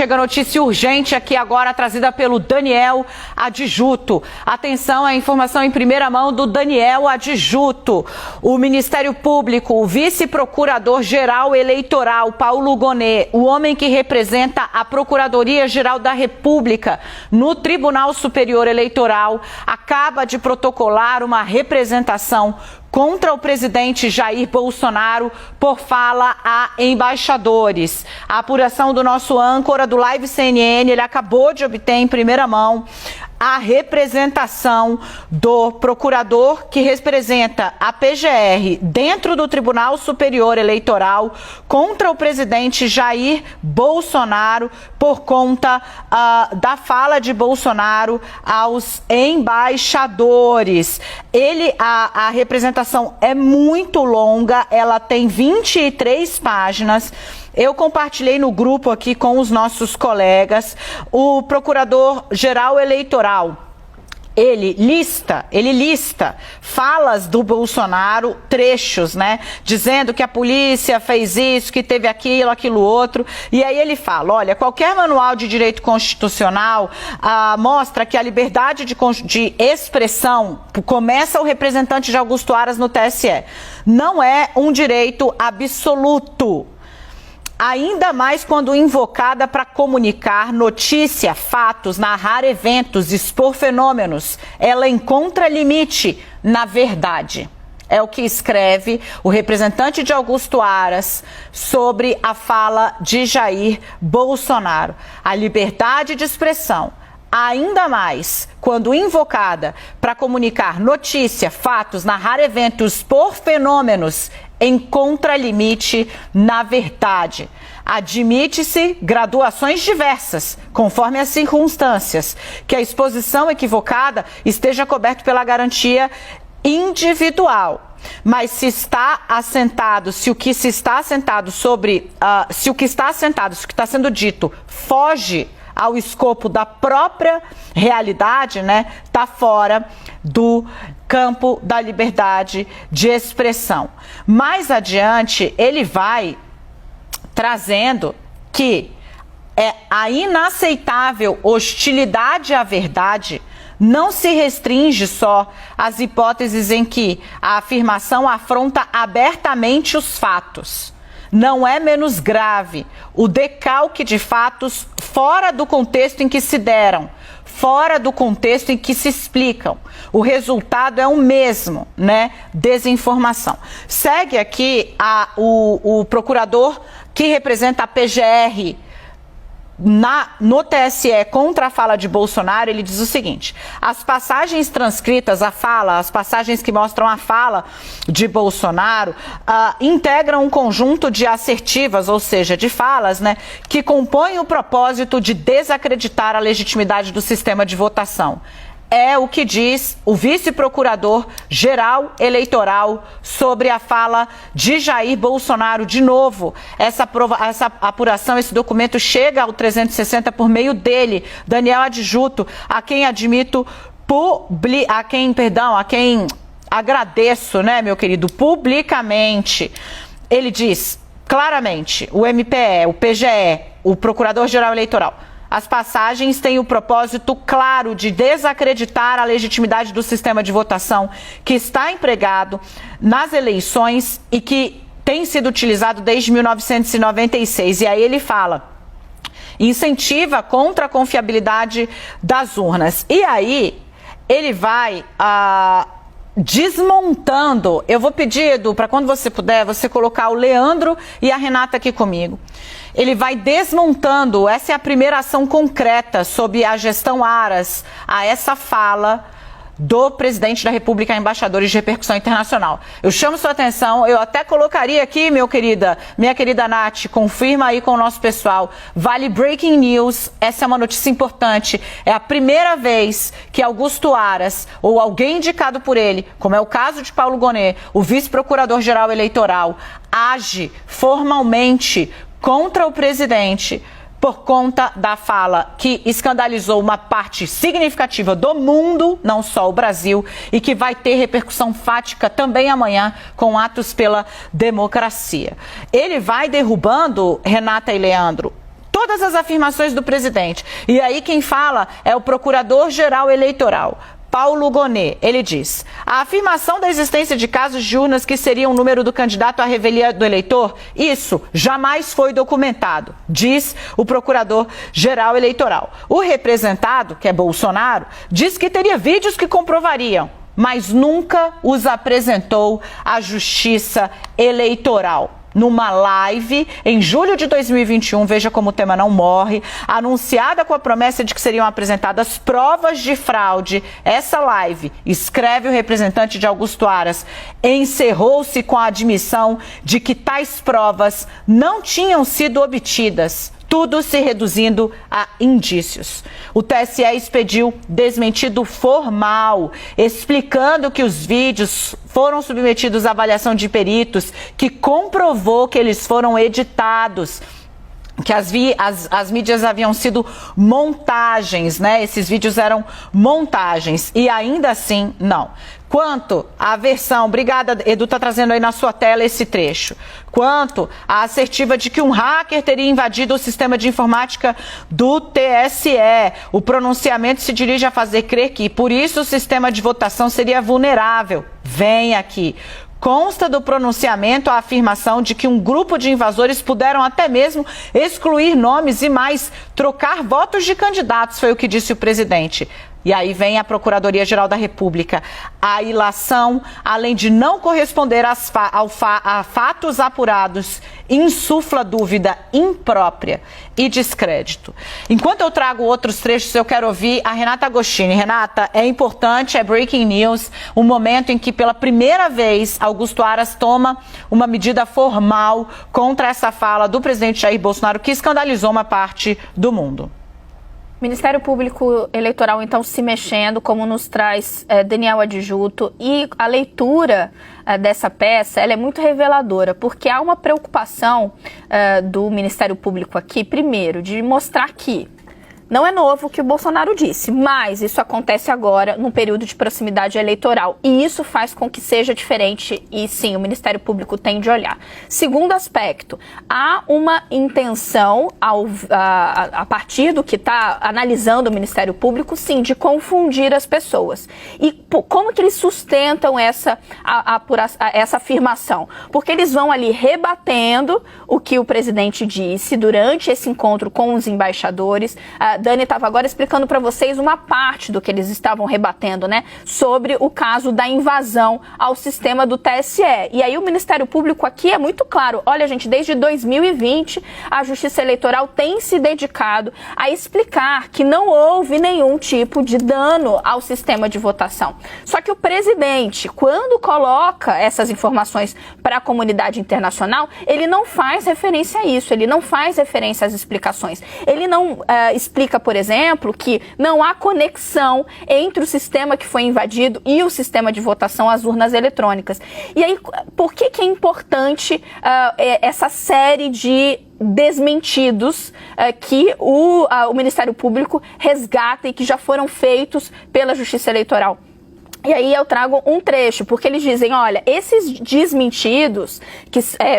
chega notícia urgente aqui agora, trazida pelo Daniel Adjuto. Atenção, a informação em primeira mão do Daniel Adjuto. O Ministério Público, o vice-procurador-geral eleitoral, Paulo Gonet, o homem que representa a Procuradoria-Geral da República no Tribunal Superior Eleitoral, acaba de protocolar uma representação contra o presidente Jair Bolsonaro por fala a embaixadores. A apuração do nosso âncora do Live CNN, ele acabou de obter em primeira mão a representação do procurador que representa a PGR dentro do Tribunal Superior Eleitoral contra o presidente Jair Bolsonaro por conta da fala de Bolsonaro aos embaixadores. A representação é muito longa, ela tem 23 páginas. Eu compartilhei no grupo aqui com os nossos colegas. O Procurador-Geral Eleitoral, ele lista falas do Bolsonaro, trechos, né? Dizendo que a polícia fez isso, que teve aquilo outro. E aí ele fala, olha, qualquer manual de direito constitucional mostra que a liberdade de expressão, começa o representante de Augusto Aras no TSE, não é um direito absoluto. Ainda mais quando invocada para comunicar notícia, fatos, narrar eventos, expor fenômenos. Ela encontra limite na verdade. É o que escreve o representante de Augusto Aras sobre a fala de Jair Bolsonaro. A liberdade de expressão, ainda mais quando invocada para comunicar notícia, fatos, narrar eventos, expor fenômenos, encontra limite na verdade. Admite-se graduações diversas, conforme as circunstâncias, que a exposição equivocada esteja coberta pela garantia individual. Mas se está assentado, se o que está sendo dito foge ao escopo da própria realidade, né, está fora do campo da liberdade de expressão. Mais adiante, ele vai trazendo que a inaceitável hostilidade à verdade não se restringe só às hipóteses em que a afirmação afronta abertamente os fatos. Não é menos grave o decalque de fatos fora do contexto em que se deram, fora do contexto em que se explicam. O resultado é o mesmo, né? Desinformação. Segue aqui o procurador que representa a PGR no TSE contra a fala de Bolsonaro. Ele diz o seguinte: as passagens transcritas, as passagens que mostram a fala de Bolsonaro, integram um conjunto de assertivas, ou seja, de falas, né, que compõem o propósito de desacreditar a legitimidade do sistema de votação. É o que diz o vice-procurador-geral eleitoral sobre a fala de Jair Bolsonaro. De novo, essa apuração, esse documento chega ao 360 por meio dele, Daniel Adjuto, a quem agradeço, né, meu querido, publicamente. Ele diz claramente, o MPE, o PGE, o Procurador-Geral Eleitoral, as passagens têm o propósito claro de desacreditar a legitimidade do sistema de votação que está empregado nas eleições e que tem sido utilizado desde 1996. E aí ele fala, incentiva contra a confiabilidade das urnas. E aí ele vai desmontando. Eu vou pedir, Edu, para quando você puder, você colocar o Leandro e a Renata aqui comigo. Ele vai desmontando, essa é a primeira ação concreta sob a gestão Aras, a essa fala do presidente da República a embaixadores de repercussão internacional. Eu chamo sua atenção, eu até colocaria aqui, minha querida Nath, confirma aí com o nosso pessoal, vale breaking news, essa é uma notícia importante, é a primeira vez que Augusto Aras, ou alguém indicado por ele, como é o caso de Paulo Gonet, o vice-procurador-geral eleitoral, age formalmente contra o presidente por conta da fala que escandalizou uma parte significativa do mundo, não só o Brasil, e que vai ter repercussão fática também amanhã com atos pela democracia. Ele vai derrubando, Renata e Leandro, todas as afirmações do presidente. E aí quem fala é o Procurador-Geral Eleitoral, Paulo Gonet. Ele diz: a afirmação da existência de casos de urnas que seriam o número do candidato à revelia do eleitor, isso jamais foi documentado, diz o Procurador-Geral Eleitoral. O representado, que é Bolsonaro, diz que teria vídeos que comprovariam, mas nunca os apresentou à Justiça Eleitoral. Numa live em julho de 2021, veja como o tema não morre, anunciada com a promessa de que seriam apresentadas provas de fraude, essa live, escreve o representante de Augusto Aras, encerrou-se com a admissão de que tais provas não tinham sido obtidas, tudo se reduzindo a indícios. O TSE expediu desmentido formal, explicando que os vídeos foram submetidos à avaliação de peritos, que comprovou que eles foram editados, que as mídias haviam sido montagens, né? Esses vídeos eram montagens e ainda assim, não. Quanto à versão, obrigada, Edu, está trazendo aí na sua tela esse trecho. Quanto à assertiva de que um hacker teria invadido o sistema de informática do TSE, o pronunciamento se dirige a fazer crer que, por isso, o sistema de votação seria vulnerável. Vem aqui. Consta do pronunciamento a afirmação de que um grupo de invasores puderam até mesmo excluir nomes e mais trocar votos de candidatos, foi o que disse o presidente. E aí vem a Procuradoria-Geral da República. A ilação, além de não corresponder a fatos apurados, insufla dúvida imprópria e descrédito. Enquanto eu trago outros trechos, eu quero ouvir a Renata Agostini. Renata, é importante, é breaking news, um momento em que pela primeira vez Augusto Aras toma uma medida formal contra essa fala do presidente Jair Bolsonaro, que escandalizou uma parte do mundo. Ministério Público Eleitoral, então, se mexendo, como nos traz Daniel Adjuto, e a leitura dessa peça, ela é muito reveladora, porque há uma preocupação do Ministério Público aqui, primeiro, de mostrar que não é novo o que o Bolsonaro disse, mas isso acontece agora num período de proximidade eleitoral e isso faz com que seja diferente e sim, o Ministério Público tem de olhar. Segundo aspecto, há uma intenção a partir do que está analisando o Ministério Público, sim, de confundir as pessoas. E como que eles sustentam essa afirmação? Porque eles vão ali rebatendo o que o presidente disse durante esse encontro com os embaixadores. Dani estava agora explicando para vocês uma parte do que eles estavam rebatendo, né? Sobre o caso da invasão ao sistema do TSE. E aí o Ministério Público aqui é muito claro. Olha, gente, desde 2020 a Justiça Eleitoral tem se dedicado a explicar que não houve nenhum tipo de dano ao sistema de votação. Só que o presidente, quando coloca essas informações para a comunidade internacional, ele não faz referência a isso, ele não faz referência às explicações. Ele não explica, por exemplo, que não há conexão entre o sistema que foi invadido e o sistema de votação às urnas eletrônicas. E aí, por que é importante essa série de desmentidos que o Ministério Público resgata e que já foram feitos pela Justiça Eleitoral? E aí eu trago um trecho, porque eles dizem, olha, esses desmentidos,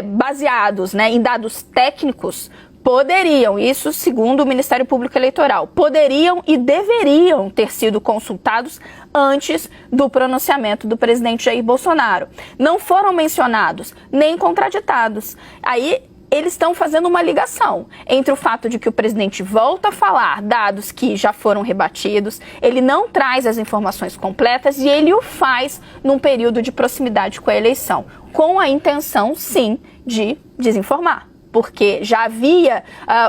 baseados, né, em dados técnicos, poderiam, isso segundo o Ministério Público Eleitoral, poderiam e deveriam ter sido consultados antes do pronunciamento do presidente Jair Bolsonaro. Não foram mencionados, nem contraditados. Aí eles estão fazendo uma ligação entre o fato de que o presidente volta a falar dados que já foram rebatidos, ele não traz as informações completas e ele o faz num período de proximidade com a eleição, com a intenção, sim, de desinformar. Porque já havia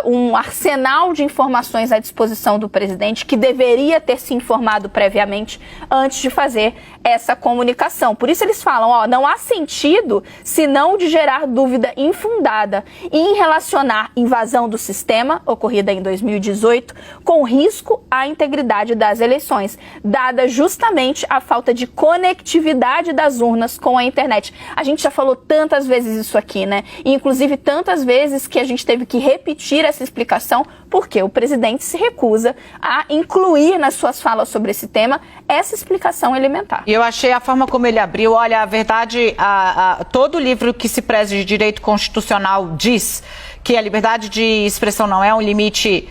um arsenal de informações à disposição do presidente que deveria ter se informado previamente antes de fazer essa comunicação. Por isso eles falam, não há sentido senão de gerar dúvida infundada em relacionar invasão do sistema, ocorrida em 2018, com risco à integridade das eleições, dada justamente a falta de conectividade das urnas com a internet. A gente já falou tantas vezes isso aqui, né? E, inclusive, tantas vezes que a gente teve que repetir essa explicação porque o presidente se recusa a incluir nas suas falas sobre esse tema essa explicação elementar. E eu achei a forma como ele abriu, olha, a verdade, todo livro que se preze de direito constitucional diz que a liberdade de expressão não é um limite